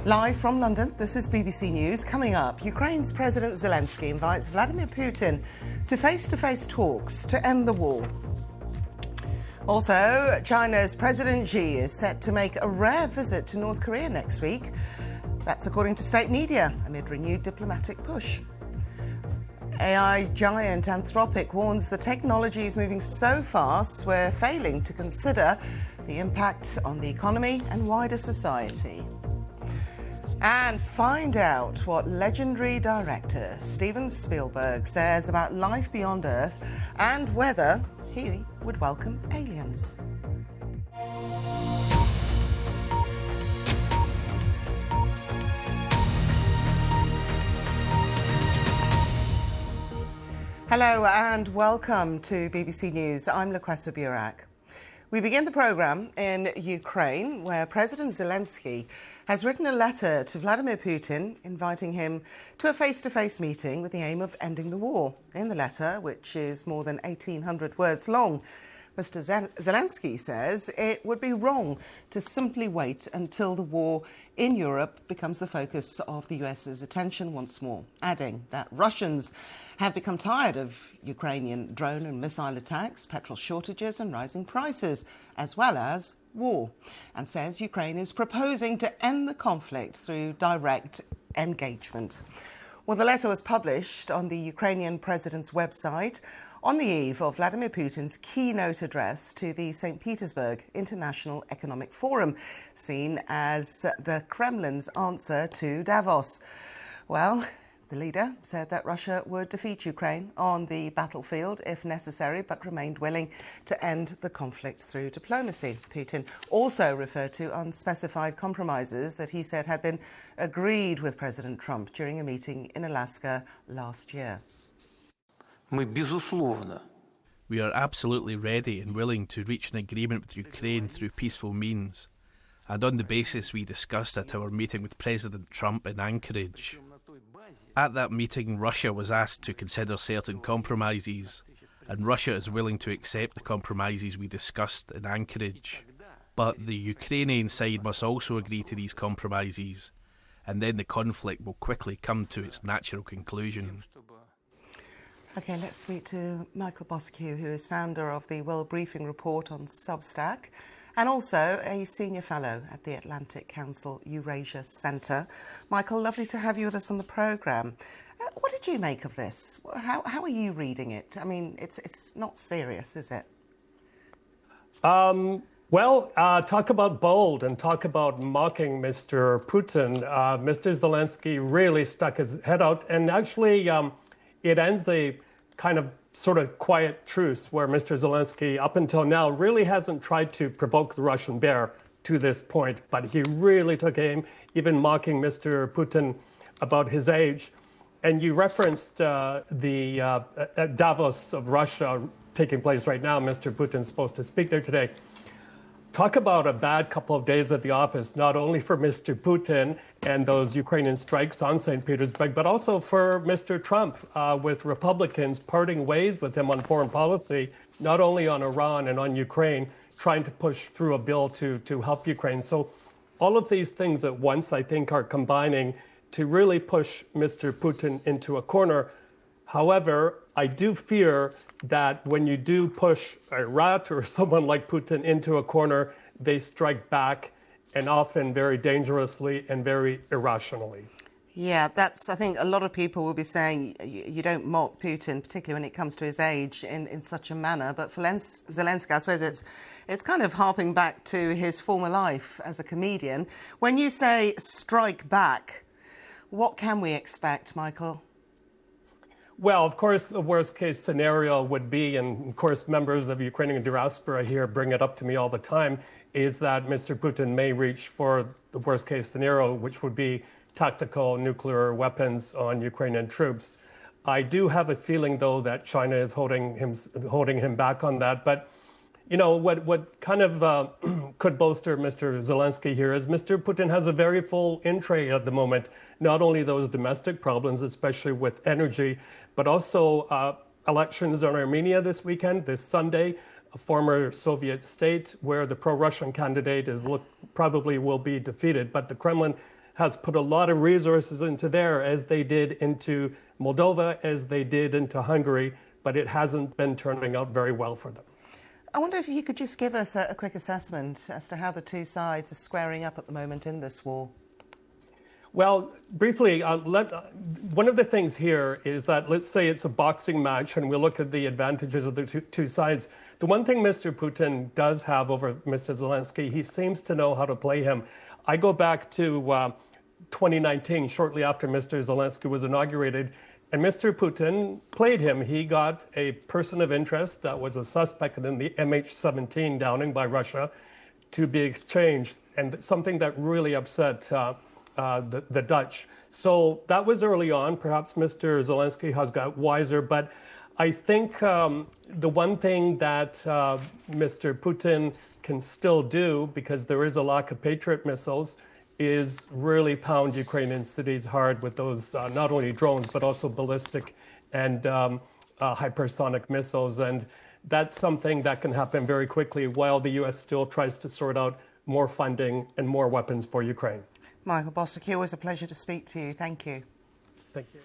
Live from London, this is BBC News. Coming up, Ukraine's President Zelensky invites Vladimir Putin to face-to-face talks to end the war. Also, China's President Xi is set to make a rare visit to North Korea next week. That's according to state media, amid renewed diplomatic push. AI giant Anthropic warns the technology is moving so fast we're failing to consider the impact on the economy and wider society. And find out what legendary director Steven Spielberg says about life beyond Earth and whether he would welcome aliens. Hello and welcome to BBC News. I'm Lakwesa Burak. We begin the programme in Ukraine, where President Zelensky has written a letter to Vladimir Putin inviting him to a face-to-face meeting with the aim of ending the war. In the letter, which is more than 1,800 words long, Mr. Zelensky says it would be wrong to simply wait until the war in Europe becomes the focus of the US's attention once more, adding that Russians have become tired of Ukrainian drone and missile attacks, petrol shortages and rising prices, as well as war, and says Ukraine is proposing to end the conflict through direct engagement. Well, the letter was published on the Ukrainian president's website on the eve of Vladimir Putin's keynote address to the St. Petersburg International Economic Forum, seen as the Kremlin's answer to Davos. Well, the leader said that Russia would defeat Ukraine on the battlefield if necessary, but remained willing to end the conflict through diplomacy. Putin also referred to unspecified compromises that he said had been agreed with President Trump during a meeting in Alaska last year. We are absolutely ready and willing to reach an agreement with Ukraine through peaceful means, and on the basis we discussed at our meeting with President Trump in Anchorage. At that meeting, Russia was asked to consider certain compromises, and Russia is willing to accept the compromises we discussed in Anchorage. But the Ukrainian side must also agree to these compromises, and then the conflict will quickly come to its natural conclusion. OK, let's speak to Michael Bosque, who is founder of the World Briefing Report on Substack and also a senior fellow at the Atlantic Council Eurasia Centre. Michael, lovely to have you with us on the programme. What did you make of this? How are you reading it? I mean, it's not serious, is it? Talk about bold and talk about mocking Mr. Putin. Mr. Zelensky really stuck his head out, and actually it ends a kind of sort of quiet truce where Mr. Zelensky, up until now, really hasn't tried to provoke the Russian bear to this point, but he really took aim, even mocking Mr. Putin about his age. And you referenced the Davos of Russia taking place right now. Mr. Putin's supposed to speak there today. Talk about a bad couple of days at the office, not only for Mr. Putin and those Ukrainian strikes on St. Petersburg, but also for Mr. Trump, with Republicans parting ways with him on foreign policy, not only on Iran and on Ukraine, trying to push through a bill to help Ukraine. So all of these things at once, I think, are combining to really push Mr. Putin into a corner. However, I do fear that when you do push a rat or someone like Putin into a corner, they strike back, and often very dangerously and very irrationally. Yeah, I think a lot of people will be saying you don't mock Putin, particularly when it comes to his age, in such a manner. But for Zelensky, I suppose it's kind of harping back to his former life as a comedian. When you say strike back, what can we expect, Michael? Well, of course, the worst case scenario would be, and of course, members of Ukrainian diaspora here bring it up to me all the time, is that Mr. Putin may reach for the worst case scenario, which would be tactical nuclear weapons on Ukrainian troops. I do have a feeling, though, that China is holding him back on that. But, you know, what kind of could bolster Mr. Zelensky here is Mr. Putin has a very full in tray at the moment, not only those domestic problems, especially with energy, but also elections in Armenia this weekend, this Sunday, a former Soviet state where the pro-Russian candidate probably will be defeated. But the Kremlin has put a lot of resources into there, as they did into Moldova, as they did into Hungary, but it hasn't been turning out very well for them. I wonder if you could just give us a quick assessment as to how the two sides are squaring up at the moment in this war. Well, briefly, one of the things here is that, let's say it's a boxing match and we look at the advantages of the two sides. The one thing Mr. Putin does have over Mr. Zelensky, he seems to know how to play him. I go back to 2019, shortly after Mr. Zelensky was inaugurated, and Mr. Putin played him. He got a person of interest that was a suspect in the MH17 downing by Russia to be exchanged, and something that really upset the Dutch. So that was early on. Perhaps Mr. Zelensky has got wiser, but I think the one thing that Mr. Putin can still do, because there is a lack of Patriot missiles, is really pound Ukrainian cities hard with those not only drones, but also ballistic and hypersonic missiles. And that's something that can happen very quickly while the U.S. still tries to sort out more funding and more weapons for Ukraine. Michael Bossack, always a pleasure to speak to you. Thank you. Thank you.